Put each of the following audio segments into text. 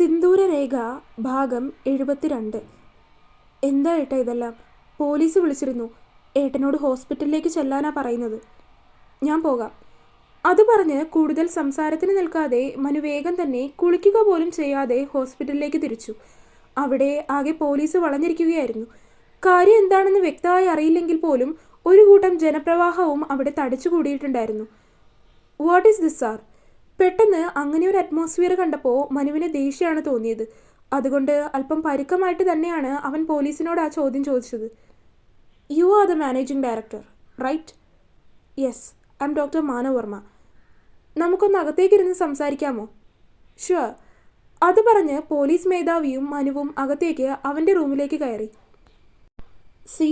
സിന്ദൂരരേഖ ഭാഗം 72. എന്താ ഏട്ടാ ഇതെല്ലാം? പോലീസ് വിളിച്ചിരുന്നു. ഏട്ടനോട് ഹോസ്പിറ്റലിലേക്ക് ചെല്ലാനാ പറയുന്നത്. ഞാൻ പോകാം. അത് പറഞ്ഞ് കൂടുതൽ സംസാരത്തിന് നിൽക്കാതെ മനു വേഗം തന്നെ കുളിക്കുക പോലും ചെയ്യാതെ ഹോസ്പിറ്റലിലേക്ക് തിരിച്ചു. അവിടെ ആകെ പോലീസ് വളഞ്ഞിരിക്കുകയായിരുന്നു. കാര്യം എന്താണെന്ന് വ്യക്തമായി അറിയില്ലെങ്കിൽ പോലും ഒരു കൂട്ടം ജനപ്രവാഹവും അവിടെ തടിച്ചുകൂടിയിട്ടുണ്ടായിരുന്നു. What is this sir? പെട്ടെന്ന് അങ്ങനെ ഒരു അറ്റ്മോസ്ഫിയർ കണ്ടപ്പോൾ മനുവിന് ദേഷ്യമാണ് തോന്നിയത്. അതുകൊണ്ട് അല്പം പരുക്കമായിട്ട് തന്നെയാണ് അവൻ പോലീസിനോട് ആ ചോദ്യം ചോദിച്ചത്. You are the managing director right? Yes, I am doctor Manavarma. നമുക്കൊന്ന് അകത്തേക്കിരുന്ന് സംസാരിക്കാമോ? ഷുവർ. അത് പറഞ്ഞ് പോലീസ് മേധാവിയും മനുവും അകത്തേക്ക് അവൻ്റെ റൂമിലേക്ക് കയറി. സി,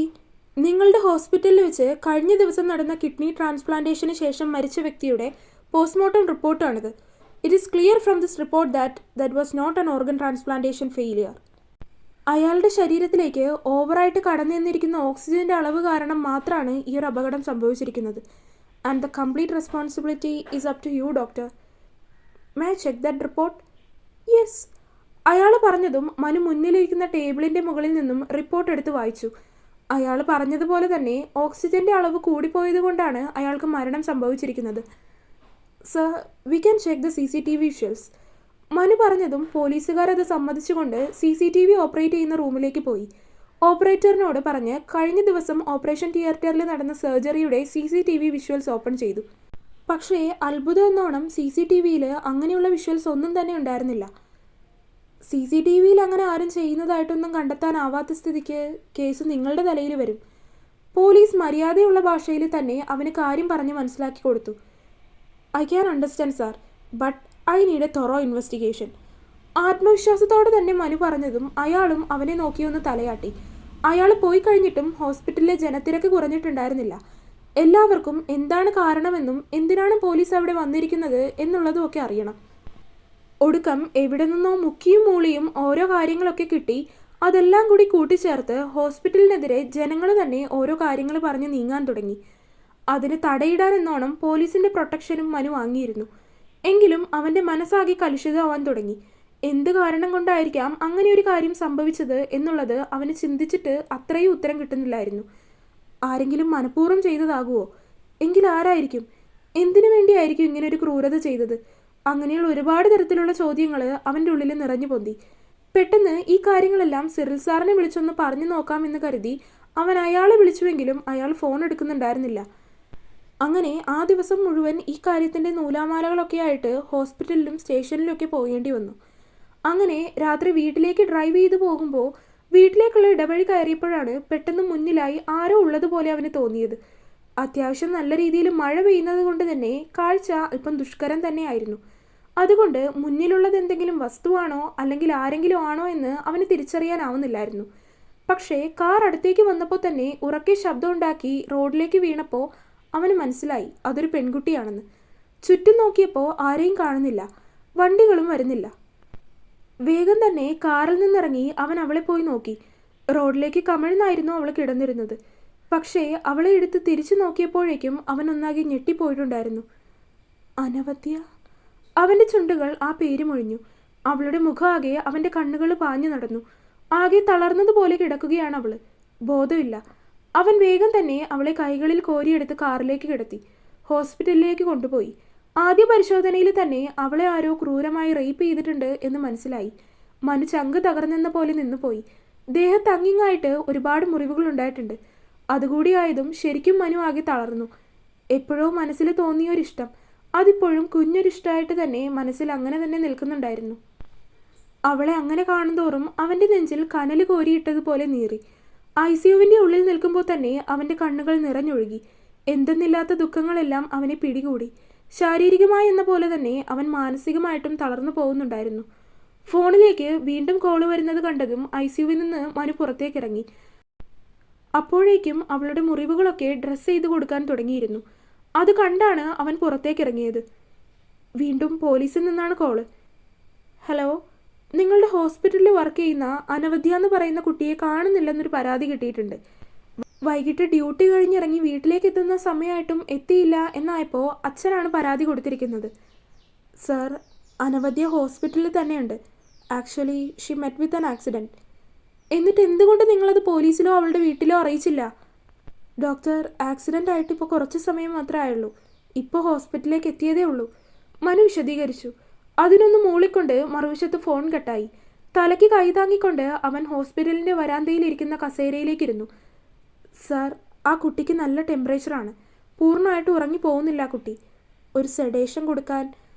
നിങ്ങളുടെ ഹോസ്പിറ്റലിൽ വെച്ച് കഴിഞ്ഞ ദിവസം നടന്ന കിഡ്നി ട്രാൻസ്പ്ലാന്റേഷന് ശേഷം മരിച്ച വ്യക്തിയുടെ പോസ്റ്റ്മോർട്ടം റിപ്പോർട്ടാണിത്. It is clear from this report that was not an organ transplantation failure. അയാളുടെ ശരീരത്തിലേക്ക് ഓവറായിട്ട് കടന്നു ചെന്നിരിക്കുന്ന ഓക്സിജൻ്റെ അളവ് കാരണം മാത്രമാണ് ഈ ഒരു അപകടം സംഭവിച്ചിരിക്കുന്നത്. And the complete responsibility is up to you doctor. May I check that report? Yes. അയാൾ പറഞ്ഞതും മനു മുന്നിലിരിക്കുന്ന ടേബിളിൻ്റെ മുകളിൽ നിന്നും റിപ്പോർട്ട് എടുത്ത് വായിച്ചു. അയാൾ പറഞ്ഞതുപോലെ തന്നെ ഓക്സിജൻ്റെ അളവ് കൂടിപ്പോയത് കൊണ്ടാണ് അയാൾക്ക് മരണം സംഭവിച്ചിരിക്കുന്നത്. Sir, we can check the CCTV visuals. Manu പറഞ്ഞതും പോലീസുകാരത് സമ്മതിച്ചുകൊണ്ട് CCTV ഓപ്പറേറ്റ് ചെയ്യുന്ന റൂമിലേക്ക് പോയി. ഓപ്പറേറ്ററിനോട് പറഞ്ഞ് കഴിഞ്ഞ ദിവസം ഓപ്പറേഷൻ തിയേറ്ററിൽ നടന്ന സർജറിയുടെ CCTV വിഷ്വൽസ് ഓപ്പൺ ചെയ്തു. പക്ഷേ അത്ഭുതം എന്നോണം CCTVയിൽ അങ്ങനെയുള്ള വിഷ്വൽസ് ഒന്നും തന്നെ ഉണ്ടായിരുന്നില്ല. CCTVയിൽ അങ്ങനെ ആരും ചെയ്യുന്നതായിട്ടൊന്നും കണ്ടെത്താനാവാത്ത സ്ഥിതിക്ക് കേസ് നിങ്ങളുടെ തലയിൽ വരും. പോലീസ് മര്യാദയുള്ള ഭാഷയിൽ തന്നെ അവന് കാര്യം പറഞ്ഞ് മനസ്സിലാക്കി കൊടുത്തു. I can understand sir, but I need a thorough investigation. ആത്മവിശ്വാസത്തോടെ തന്നെ മനു പറഞ്ഞതും അയാളും അവനെ നോക്കിയൊന്ന് തലയാട്ടി. അയാൾ പോയി കഴിഞ്ഞിട്ടും ഹോസ്പിറ്റലിലെ ജനത്തിരക്ക് കുറഞ്ഞിട്ടുണ്ടായിരുന്നില്ല. എല്ലാവർക്കും എന്താണ് കാരണമെന്നും എന്തിനാണ് പോലീസ് അവിടെ വന്നിരിക്കുന്നത് എന്നുള്ളതും ഒക്കെ അറിയണം. ഒടുക്കം എവിടെ നിന്നോ മുക്കിയും മൂളിയും ഓരോ കാര്യങ്ങളൊക്കെ കിട്ടി. അതെല്ലാം കൂടി കൂട്ടിച്ചേർത്ത് ഹോസ്പിറ്റലിനെതിരെ ജനങ്ങൾ തന്നെ ഓരോ കാര്യങ്ങൾ പറഞ്ഞ് നീങ്ങാൻ തുടങ്ങി. അതിന് തടയിടാനെന്നോണം പോലീസിൻ്റെ പ്രൊട്ടക്ഷനും മനു വാങ്ങിയിരുന്നു. എങ്കിലും അവൻ്റെ മനസ്സാകെ കലുഷിതമാവാൻ തുടങ്ങി. എന്ത് കാരണം കൊണ്ടായിരിക്കാം അങ്ങനെ ഒരു കാര്യം സംഭവിച്ചത് എന്നുള്ളത് അവന് ചിന്തിച്ചിട്ട് അത്രയും ഉത്തരം കിട്ടുന്നില്ലായിരുന്നു. ആരെങ്കിലും മനഃപൂർവ്വം ചെയ്തതാകുമോ? എങ്കിൽ ആരായിരിക്കും? എന്തിനു വേണ്ടിയായിരിക്കും ഇങ്ങനെ ഒരു ക്രൂരത ചെയ്തത്? അങ്ങനെയുള്ള ഒരുപാട് തരത്തിലുള്ള ചോദ്യങ്ങൾ അവൻ്റെ ഉള്ളിൽ നിറഞ്ഞു പൊന്തി. പെട്ടെന്ന് ഈ കാര്യങ്ങളെല്ലാം സിറിൽ സാറിനെ വിളിച്ചൊന്ന് പറഞ്ഞു നോക്കാമെന്ന് കരുതി അവൻ അയാളെ വിളിച്ചുവെങ്കിലും അയാൾ ഫോൺ എടുക്കുന്നുണ്ടായിരുന്നില്ല. അങ്ങനെ ആ ദിവസം മുഴുവൻ ഈ കാര്യത്തിൻ്റെ നൂലാമാലകളൊക്കെ ആയിട്ട് ഹോസ്പിറ്റലിലും സ്റ്റേഷനിലുമൊക്കെ പോകേണ്ടി വന്നു. അങ്ങനെ രാത്രി വീട്ടിലേക്ക് ഡ്രൈവ് ചെയ്ത് പോകുമ്പോൾ വീട്ടിലേക്കുള്ള ഇടവഴി കയറിയപ്പോഴാണ് പെട്ടെന്ന് മുന്നിലായി ആരോ ഉള്ളതുപോലെ അവന് തോന്നിയത്. അത്യാവശ്യം നല്ല രീതിയിൽ മഴ പെയ്യുന്നത് കൊണ്ട് തന്നെ കാഴ്ച അല്പം ദുഷ്കരം തന്നെയായിരുന്നു. അതുകൊണ്ട് മുന്നിലുള്ളത് എന്തെങ്കിലും വസ്തുവാണോ അല്ലെങ്കിൽ ആരെങ്കിലും ആണോ എന്ന് അവന് തിരിച്ചറിയാനാവുന്നില്ലായിരുന്നു. പക്ഷേ കാർ അടുത്തേക്ക് വന്നപ്പോൾ തന്നെ ഉറക്കെ ശബ്ദമുണ്ടാക്കി റോഡിലേക്ക് വീണപ്പോൾ അവന് മനസ്സിലായി അതൊരു പെൺകുട്ടിയാണെന്ന്. ചുറ്റും നോക്കിയപ്പോൾ ആരെയും കാണുന്നില്ല, വണ്ടികളും വരുന്നില്ല. വേഗം തന്നെ കാറിൽ നിന്നിറങ്ങി അവൻ അവളെ പോയി നോക്കി. റോഡിലേക്ക് കമിഴ്ന്നായിരുന്നു അവൾ കിടന്നിരുന്നത്. പക്ഷേ അവളെ എടുത്ത് തിരിച്ചു നോക്കിയപ്പോഴേക്കും അവൻ ഒന്നാകെ ഞെട്ടിപ്പോയിട്ടുണ്ടായിരുന്നു. അനവദ്യ. അവൻ്റെ ചുണ്ടുകൾ ആ പേര് മൊഴിഞ്ഞു. അവളുടെ മുഖമാകെ അവൻ്റെ കണ്ണുകൾ പാഞ്ഞു നടന്നു. ആകെ തളർന്നതുപോലെ കിടക്കുകയാണ് അവൾ. ബോധമില്ല. അവൻ വേഗം തന്നെ അവളെ കൈകളിൽ കോരിയെടുത്ത് കാറിലേക്ക് കിടത്തി ഹോസ്പിറ്റലിലേക്ക് കൊണ്ടുപോയി. ആദ്യ പരിശോധനയിൽ തന്നെ അവളെ ആരോ ക്രൂരമായി റേപ്പ് ചെയ്തിട്ടുണ്ട് എന്ന് മനസ്സിലായി. മനു ചങ്ക് തകർന്നെന്ന പോലെ നിന്നുപോയി. ദേഹത്ത് അങ്ങിങ്ങായിട്ട് ഒരുപാട് മുറിവുകൾ ഉണ്ടായിട്ടുണ്ട്. അതുകൂടിയായതും ശരിക്കും മനു ആകെ തളർന്നു. എപ്പോഴോ മനസ്സിൽ തോന്നിയൊരിഷ്ടം അതിപ്പോഴും കുഞ്ഞൊരിഷ്ടമായിട്ട് തന്നെ മനസ്സിൽ അങ്ങനെ തന്നെ നിൽക്കുന്നുണ്ടായിരുന്നു. അവളെ അങ്ങനെ കാണുന്തോറും അവൻ്റെ നെഞ്ചിൽ കനൽ കോരിയിട്ടതുപോലെ നീറി. ICUവിൻ്റെ ഉള്ളിൽ നിൽക്കുമ്പോൾ തന്നെ അവൻ്റെ കണ്ണുകൾ നിറഞ്ഞൊഴുകി. എന്തെന്നില്ലാത്ത ദുഃഖങ്ങളെല്ലാം അവനെ പിടികൂടി. ശാരീരികമായി എന്ന പോലെ തന്നെ അവൻ മാനസികമായിട്ടും തളർന്നു പോകുന്നുണ്ടായിരുന്നു. ഫോണിലേക്ക് വീണ്ടും കോള് വരുന്നത് കണ്ടതും ICUവിൽ നിന്ന് മനു പുറത്തേക്കിറങ്ങി. അപ്പോഴേക്കും അവളുടെ മുറിവുകളൊക്കെ ഡ്രസ്സ് ചെയ്ത് കൊടുക്കാൻ തുടങ്ങിയിരുന്നു. അത് കണ്ടാണ് അവൻ പുറത്തേക്കിറങ്ങിയത്. വീണ്ടും പോലീസിൽ നിന്നാണ് കോള്. ഹലോ, നിങ്ങളുടെ ഹോസ്പിറ്റലിൽ വർക്ക് ചെയ്യുന്ന അനവദ്യ എന്ന് പറയുന്ന കുട്ടിയെ കാണുന്നില്ലെന്നൊരു പരാതി കിട്ടിയിട്ടുണ്ട്. വൈകിട്ട് ഡ്യൂട്ടി കഴിഞ്ഞിറങ്ങി വീട്ടിലേക്ക് എത്തുന്ന സമയമായിട്ടും എത്തിയില്ല എന്നായപ്പോൾ അച്ഛനാണ് പരാതി കൊടുത്തിരിക്കുന്നത്. സർ, അനവദ്യ ഹോസ്പിറ്റലിൽ തന്നെയുണ്ട്. Actually she met with an accident. എന്നിട്ട് എന്തുകൊണ്ട് നിങ്ങളത് പോലീസിലോ അവളുടെ വീട്ടിലോ അറിയിച്ചില്ല? ഡോക്ടർ, ആക്സിഡൻ്റ് ആയിട്ട് ഇപ്പോൾ കുറച്ച് സമയം മാത്രമേ ആയുള്ളൂ. ഇപ്പോൾ ഹോസ്പിറ്റലിലേക്ക് എത്തിയതേ ഉള്ളൂ, മനു വിശദീകരിച്ചു. അതിനൊന്ന് മൂളിക്കൊണ്ട് മറുവശത്ത് ഫോൺ കട്ടായി. തലയ്ക്ക് കൈതാങ്ങിക്കൊണ്ട് അവൻ ഹോസ്പിറ്റലിൻ്റെ വരാന്തയിലിരിക്കുന്ന കസേരയിലേക്കിരുന്നു. സാർ, ആ കുട്ടിക്ക് നല്ല ടെമ്പറേച്ചറാണ്. പൂർണ്ണമായിട്ട് ഉറങ്ങി പോകുന്നില്ല ആ കുട്ടി. ഒരു സെഡേഷൻ കൊടുക്കാൻ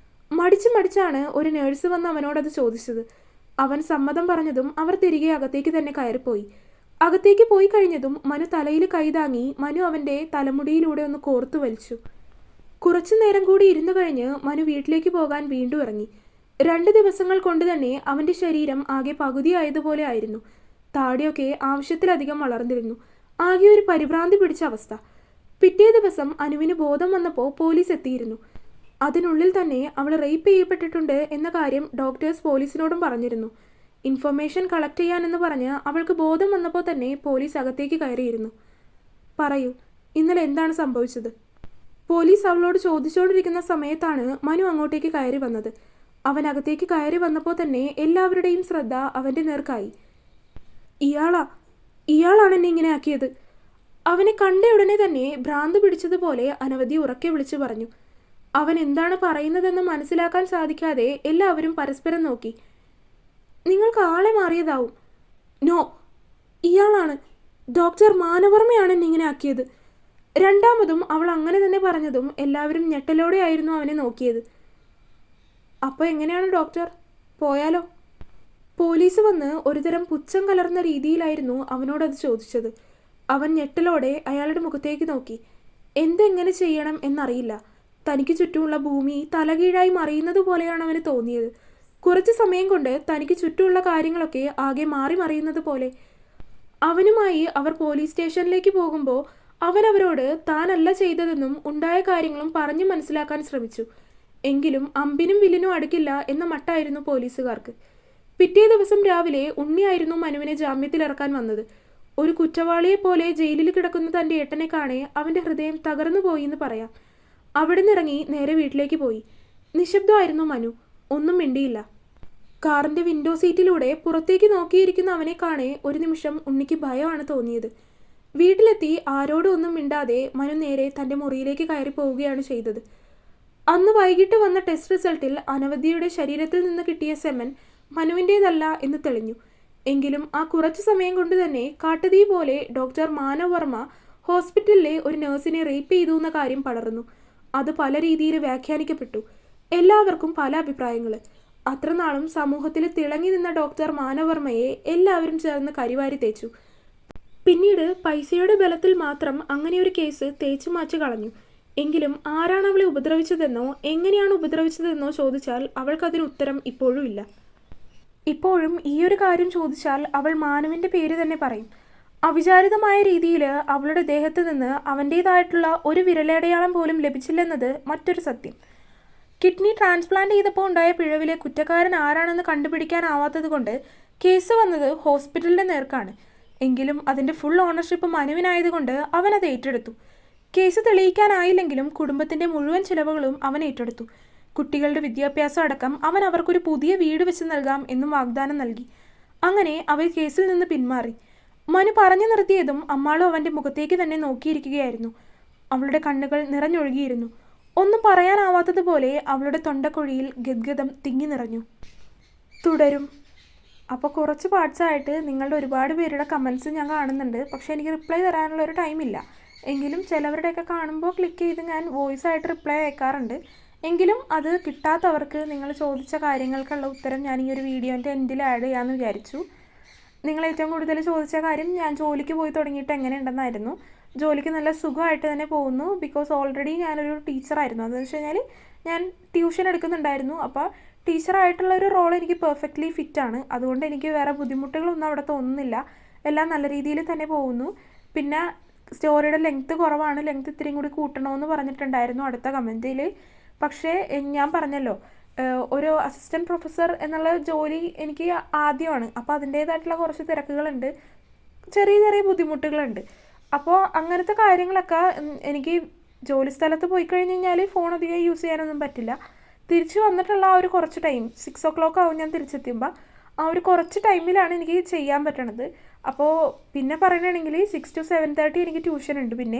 മടിച്ചാണ് ഒരു നേഴ്സ് വന്ന് അവനോടത് ചോദിച്ചത്. അവൻ സമ്മതം പറഞ്ഞതും അവർ തിരികെ അകത്തേക്ക് തന്നെ കയറിപ്പോയി. അകത്തേക്ക് പോയി കഴിഞ്ഞതും മനു തലയിൽ കൈതാങ്ങി മനു അവൻ്റെ തലമുടിയിലൂടെ ഒന്ന് കോർത്തു വലിച്ചു. കുറച്ചു നേരം കൂടി ഇരുന്നു കഴിഞ്ഞ് മനു വീട്ടിലേക്ക് പോകാൻ വീണ്ടും ഇറങ്ങി. 2 ദിവസങ്ങൾ കൊണ്ട് തന്നെ അവൻ്റെ ശരീരം ആകെ പകുതിയായതുപോലെ ആയിരുന്നു. താടിയൊക്കെ ആവശ്യത്തിലധികം വളർന്നിരുന്നു. ആകെ ഒരു പരിഭ്രാന്തി പിടിച്ച അവസ്ഥ. പിറ്റേ ദിവസം അനുവിന് ബോധം വന്നപ്പോൾ പോലീസ് എത്തിയിരുന്നു. അതിനുള്ളിൽ തന്നെ അവൾ റേപ്പ് ചെയ്യപ്പെട്ടിട്ടുണ്ട് എന്ന കാര്യം ഡോക്ടേഴ്സ് പോലീസിനോടും പറഞ്ഞിരുന്നു. ഇൻഫർമേഷൻ കളക്ട് ചെയ്യാനെന്ന് പറഞ്ഞ് അവൾക്ക് ബോധം വന്നപ്പോൾ തന്നെ പോലീസ് അകത്തേക്ക് കയറിയിരുന്നു. പറയൂ, ഇന്നലെ എന്താണ് സംഭവിച്ചത്? പോലീസ് അവളോട് ചോദിച്ചുകൊണ്ടിരിക്കുന്ന സമയത്താണ് മനു അങ്ങോട്ടേക്ക് കയറി വന്നത്. അവൻ അകത്തേക്ക് കയറി വന്നപ്പോൾ തന്നെ എല്ലാവരുടെയും ശ്രദ്ധ അവൻ്റെ നേർക്കായി. ഇയാളാണ് എന്നെ ഇങ്ങനെ ആക്കിയത്. അവനെ കണ്ട ഉടനെ തന്നെ ഭ്രാന്ത് പിടിച്ചതുപോലെ അനവധി ഉറക്കെ വിളിച്ചു പറഞ്ഞു. അവൻ എന്താണ് പറയുന്നതെന്ന് മനസ്സിലാക്കാൻ സാധിക്കാതെ എല്ലാവരും പരസ്പരം നോക്കി. നിങ്ങൾക്ക് ആളെ മാറിയതാവും. നോ, ഇയാളാണ്, ഡോക്ടർ മാനവർമ്മയാണ് എന്നെ ഇങ്ങനെ ആക്കിയത്. രണ്ടാമതും അവൾ അങ്ങനെ തന്നെ പറഞ്ഞതും എല്ലാവരും ഞെട്ടലോടെയായിരുന്നു അവനെ നോക്കിയത്. അപ്പോൾ എങ്ങനെയാണ് ഡോക്ടർ, പോയാലോ? പോലീസ് വന്ന് ഒരുതരം പുച്ഛം കലർന്ന രീതിയിലായിരുന്നു അവനോടത് ചോദിച്ചത്. അവൻ ഞെട്ടലോടെ അയാളുടെ മുഖത്തേക്ക് നോക്കി. എന്തെങ്ങനെ ചെയ്യണം എന്നറിയില്ല. തനിക്ക് ചുറ്റുമുള്ള ഭൂമി തലകീഴായി മറിയുന്നത് പോലെയാണ് അവന് തോന്നിയത്. കുറച്ച് സമയം കൊണ്ട് തനിക്ക് ചുറ്റുമുള്ള കാര്യങ്ങളൊക്കെ ആകെ മാറി മറിയുന്നത് പോലെ. അവനുമായി അവർ പോലീസ് സ്റ്റേഷനിലേക്ക് പോകുമ്പോൾ അവൻ അവരോട് താനല്ല ചെയ്തതെന്നും ഉണ്ടായ കാര്യങ്ങളും പറഞ്ഞു മനസ്സിലാക്കാൻ ശ്രമിച്ചു. എങ്കിലും അമ്പിനും വില്ലിനും അടുക്കില്ല എന്ന മട്ടായിരുന്നു പോലീസുകാർക്ക്. പിറ്റേ ദിവസം രാവിലെ ഉണ്ണിയായിരുന്നു മനുവിനെ ജാമ്യത്തിലിറക്കാൻ വന്നത്. ഒരു കുറ്റവാളിയെപ്പോലെ ജയിലിൽ കിടക്കുന്ന തൻ്റെ ഏട്ടനെ കാണെ അവൻ്റെ ഹൃദയം തകർന്നു പോയി എന്ന് പറയാം. അവിടെ നിന്നിറങ്ങി നേരെ വീട്ടിലേക്ക് പോയി. നിശബ്ദമായിരുന്നു മനു. ഒന്നും മിണ്ടിയില്ല. കാറിൻ്റെ വിൻഡോ സീറ്റിലൂടെ പുറത്തേക്ക് നോക്കിയിരിക്കുന്ന അവനെ കാണെ ഒരു നിമിഷം ഉണ്ണിക്ക് ഭയമാണ് തോന്നിയത്. വീട്ടിലെത്തി ആരോടും ഒന്നും മിണ്ടാതെ മനു നേരെ തൻ്റെ മുറിയിലേക്ക് കയറി പോവുകയാണ് ചെയ്തത്. അന്ന് വൈകിട്ട് വന്ന ടെസ്റ്റ് റിസൾട്ടിൽ അനവധിയുടെ ശരീരത്തിൽ നിന്ന് കിട്ടിയ സെമൻ മനുവിൻ്റേതല്ല എന്ന് തെളിഞ്ഞു. എങ്കിലും ആ കുറച്ചു സമയം കൊണ്ട് തന്നെ കാട്ടുതീ പോലെ ഡോക്ടർ മാനവ് വർമ്മ ഹോസ്പിറ്റലിലെ ഒരു നഴ്സിനെ റേപ്പ് ചെയ്തു എന്ന കാര്യം പടർന്നു. അത് പല രീതിയിൽ വ്യാഖ്യാനിക്കപ്പെട്ടു. എല്ലാവർക്കും പല അഭിപ്രായങ്ങൾ. അത്രനാളും സമൂഹത്തിൽ തിളങ്ങി നിന്ന ഡോക്ടർ മാനവർമ്മയെ എല്ലാവരും ചേർന്ന് കരിവാരി തേച്ചു. പിന്നീട് പൈസയുടെ ബലത്തിൽ മാത്രം അങ്ങനെയൊരു കേസ് തേച്ചു മാച്ചു കളഞ്ഞു. എങ്കിലും ആരാണ് അവളെ ഉപദ്രവിച്ചതെന്നോ എങ്ങനെയാണ് ഉപദ്രവിച്ചതെന്നോ ചോദിച്ചാൽ അവൾക്കതിന് ഉത്തരം ഇപ്പോഴും ഇല്ല. ഇപ്പോഴും ഈയൊരു കാര്യം ചോദിച്ചാൽ അവൾ മാനവിൻ്റെ പേര് തന്നെ പറയും. അവിചാരിതമായ രീതിയിൽ അവളുടെ ദേഹത്ത് നിന്ന് അവൻ്റേതായിട്ടുള്ള ഒരു വിരലടയാളം പോലും ലഭിച്ചില്ലെന്നത് മറ്റൊരു സത്യം. കിഡ്നി ട്രാൻസ്പ്ലാന്റ് ചെയ്തപ്പോൾ ഉണ്ടായ പിഴവിലെ കുറ്റക്കാരൻ ആരാണെന്ന് കണ്ടുപിടിക്കാനാവാത്തത് കൊണ്ട് കേസ് വന്നത് ഹോസ്പിറ്റലിൻ്റെ നേർക്കാണ്. എങ്കിലും അതിൻ്റെ ഫുൾ ഓണർഷിപ്പ് മനുവിനായതുകൊണ്ട് അവനത് ഏറ്റെടുത്തു. കേസ് തെളിയിക്കാനായില്ലെങ്കിലും കുടുംബത്തിൻ്റെ മുഴുവൻ ചിലവുകളും അവൻ ഏറ്റെടുത്തു. കുട്ടികളുടെ വിദ്യാഭ്യാസം അടക്കം അവൻ അവർക്കൊരു പുതിയ വീട് വെച്ച് നൽകാം എന്നും വാഗ്ദാനം നൽകി. അങ്ങനെ അവർ കേസിൽ നിന്ന് പിന്മാറി. മനു പറഞ്ഞു നിർത്തിയതും അമ്മാളും അവൻ്റെ മുഖത്തേക്ക് തന്നെ നോക്കിയിരിക്കുകയായിരുന്നു. അവളുടെ കണ്ണുകൾ നിറഞ്ഞൊഴുകിയിരുന്നു. ഒന്നും പറയാനാവാത്തതുപോലെ അവളുടെ തൊണ്ടക്കുഴിയിൽ ഗദ്ഗതം തിങ്ങി നിറഞ്ഞു. തുടരും. അപ്പോൾ കുറച്ച് പാർട്സായിട്ട് നിങ്ങളുടെ ഒരുപാട് പേരുടെ കമൻസ് ഞാൻ കാണുന്നുണ്ട്. പക്ഷേ എനിക്ക് റിപ്ലൈ തരാനുള്ള ഒരു ടൈമില്ല. എങ്കിലും ചിലവരുടെയൊക്കെ കാണുമ്പോൾ ക്ലിക്ക് ചെയ്ത് ഞാൻ വോയിസ് ആയിട്ട് റിപ്ലൈ അയക്കാറുണ്ട്. എങ്കിലും അത് കിട്ടാത്തവർക്ക് നിങ്ങൾ ചോദിച്ച കാര്യങ്ങൾക്കുള്ള ഉത്തരം ഞാൻ ഈ ഒരു വീഡിയോൻ്റെ എൻഡിൽ ആഡ് ചെയ്യാമെന്ന് വിചാരിച്ചു. നിങ്ങൾ ഏറ്റവും കൂടുതൽ ചോദിച്ച കാര്യം ഞാൻ ജോലിക്ക് പോയി തുടങ്ങിയിട്ട് എങ്ങനെയുണ്ടെന്നായിരുന്നു. ജോലിക്ക് നല്ല സുഖമായിട്ട് തന്നെ പോകുന്നു. ബിക്കോസ് ഓൾറെഡി ഞാനൊരു ടീച്ചറായിരുന്നു. അതെന്ന് വെച്ച് കഴിഞ്ഞാൽ ഞാൻ ട്യൂഷൻ എടുക്കുന്നുണ്ടായിരുന്നു. അപ്പോൾ ടീച്ചറായിട്ടുള്ള ഒരു റോൾ എനിക്ക് പെർഫെക്റ്റ്ലി ഫിറ്റാണ്. അതുകൊണ്ട് എനിക്ക് വേറെ ബുദ്ധിമുട്ടുകളൊന്നും അവിടെ തോന്നുന്നില്ല. എല്ലാം നല്ല രീതിയിൽ തന്നെ പോകുന്നു. പിന്നെ സ്റ്റോറിയുടെ ലെങ്ത്ത് കുറവാണ്, ലെങ്ത്ത് ഇത്തിരിയും കൂടി കൂട്ടണമെന്ന് പറഞ്ഞിട്ടുണ്ടായിരുന്നു അടുത്ത കമൻറ്റിൽ. പക്ഷേ ഞാൻ പറഞ്ഞല്ലോ, ഒരു അസിസ്റ്റൻറ്റ് പ്രൊഫസർ എന്നുള്ള ജോലി എനിക്ക് ആദ്യമാണ്. അപ്പോൾ അതിൻ്റേതായിട്ടുള്ള കുറച്ച് തിരക്കുകളുണ്ട്, ചെറിയ ചെറിയ ബുദ്ധിമുട്ടുകളുണ്ട്. അപ്പോൾ അങ്ങനത്തെ കാര്യങ്ങളൊക്കെ എനിക്ക് ജോലി സ്ഥലത്ത് പോയി കഴിഞ്ഞ് കഴിഞ്ഞാൽ ഫോൺ അധികം യൂസ് ചെയ്യാനൊന്നും പറ്റില്ല. തിരിച്ച് വന്നിട്ടുള്ള ആ ഒരു കുറച്ച് ടൈം 6 o'clock ആവും ഞാൻ തിരിച്ചെത്തുമ്പോൾ. ആ ഒരു കുറച്ച് ടൈമിലാണ് എനിക്ക് ചെയ്യാൻ പറ്റണത്. അപ്പോൾ പിന്നെ പറയുകയാണെങ്കിൽ 6 to 7:30 എനിക്ക് ട്യൂഷൻ ഉണ്ട്, പിന്നെ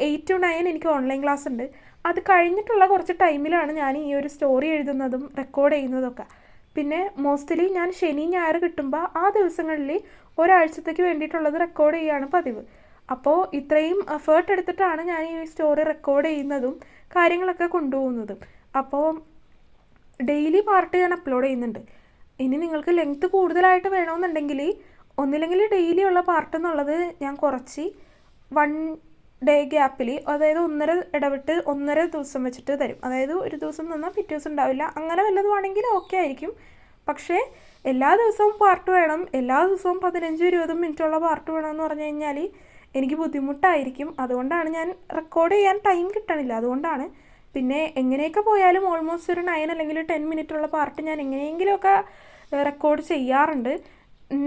8 to 9 എനിക്ക് ഓൺലൈൻ ക്ലാസ് ഉണ്ട്. അത് കഴിഞ്ഞിട്ടുള്ള കുറച്ച് ടൈമിലാണ് ഞാൻ ഈ ഒരു സ്റ്റോറി എഴുതുന്നതും റെക്കോർഡ് ചെയ്യുന്നതൊക്കെ. പിന്നെ മോസ്റ്റ്ലി ഞാൻ ശനി ഞായർ കിട്ടുമ്പോൾ ആ ദിവസങ്ങളിൽ ഒരാഴ്ചത്തേക്ക് വേണ്ടിയിട്ടുള്ളത് റെക്കോർഡ് ചെയ്യുകയാണ് പതിവ്. അപ്പോൾ ഇത്രയും എഫേർട്ട് എടുത്തിട്ടാണ് ഞാൻ ഈ സ്റ്റോറി റെക്കോർഡ് ചെയ്യുന്നതും കാര്യങ്ങളൊക്കെ കൊണ്ടുപോകുന്നതും. അപ്പോൾ ഡെയിലി പാർട്ട് ഞാൻ അപ്ലോഡ് ചെയ്യുന്നുണ്ട്. ഇനി നിങ്ങൾക്ക് ലെങ്ത്ത് കൂടുതലായിട്ട് വേണമെന്നുണ്ടെങ്കിൽ ഒന്നില്ലെങ്കിൽ ഡെയിലി ഉള്ള പാർട്ട് എന്നുള്ളത് ഞാൻ കുറച്ച് 1 ഡേ ഗ്യാപ്പിൽ, അതായത് 1.5 ഇടവിട്ട് 1.5 ദിവസം വെച്ചിട്ട് തരും. അതായത് ഒരു ദിവസം നിന്നാൽ പിറ്റേ ദിവസം ഉണ്ടാവില്ല, അങ്ങനെ വല്ലതുമാണെങ്കിൽ ഓക്കെ ആയിരിക്കും. പക്ഷേ എല്ലാ ദിവസവും പാർട്ട് വേണം, എല്ലാ ദിവസവും 15-20 മിനിറ്റുള്ള പാർട്ട് വേണമെന്ന് പറഞ്ഞു കഴിഞ്ഞാൽ എനിക്ക് ബുദ്ധിമുട്ടായിരിക്കും. അതുകൊണ്ടാണ് ഞാൻ റെക്കോർഡ് ചെയ്യാൻ ടൈം കിട്ടണില്ല, അതുകൊണ്ടാണ്. പിന്നെ എങ്ങനെയൊക്കെ പോയാലും ഓൾമോസ്റ്റ് ഒരു 9 അല്ലെങ്കിൽ 10 മിനിറ്റുള്ള പാർട്ട് ഞാൻ എങ്ങനെയെങ്കിലുമൊക്കെ റെക്കോർഡ് ചെയ്യാറുണ്ട്.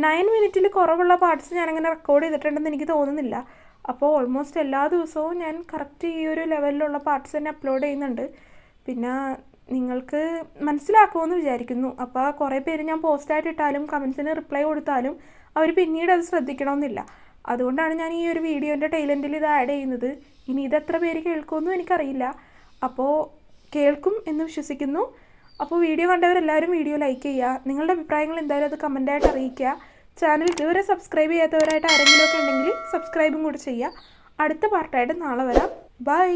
9 മിനിറ്റിൽ കുറവുള്ള പാർട്സ് ഞാനങ്ങനെ റെക്കോർഡ് ചെയ്തിട്ടുണ്ടെന്ന് എനിക്ക് തോന്നുന്നില്ല. അപ്പോൾ ഓൾമോസ്റ്റ് എല്ലാ ദിവസവും ഞാൻ കറക്റ്റ് ഈ ഒരു ലെവലിലുള്ള പാർട്സ് തന്നെ അപ്ലോഡ് ചെയ്യുന്നുണ്ട്. പിന്നെ നിങ്ങൾക്ക് മനസ്സിലാക്കുമെന്ന് വിചാരിക്കുന്നു. അപ്പോൾ കുറേ പേര് ഞാൻ പോസ്റ്റായിട്ട് ഇട്ടാലും കമൻസിന് റിപ്ലൈ കൊടുത്താലും അവർ പിന്നീട് അത് ശ്രദ്ധിക്കണമെന്നില്ല. അതുകൊണ്ടാണ് ഞാൻ ഈ ഒരു വീഡിയോൻ്റെ ടൈലെൻഡിൽ ഇത് ആഡ് ചെയ്യുന്നത്. ഇനി ഇതെത്ര പേര് കേൾക്കുമെന്നും എനിക്കറിയില്ല. അപ്പോൾ കേൾക്കും എന്ന് വിശ്വസിക്കുന്നു. അപ്പോൾ വീഡിയോ കണ്ടവരെല്ലാവരും വീഡിയോ ലൈക്ക് ചെയ്യുക. നിങ്ങളുടെ അഭിപ്രായങ്ങൾ എന്തായാലും അത് കമൻറ്റായിട്ട് അറിയിക്കുക. ചാനൽ ഇതുവരെ സബ്സ്ക്രൈബ് ചെയ്യാത്തവരായിട്ട് ആരെങ്കിലുമൊക്കെ ഉണ്ടെങ്കിൽ സബ്സ്ക്രൈബും കൂടി ചെയ്യുക. അടുത്ത പാർട്ടായിട്ട് നാളെ വരാം. ബൈ.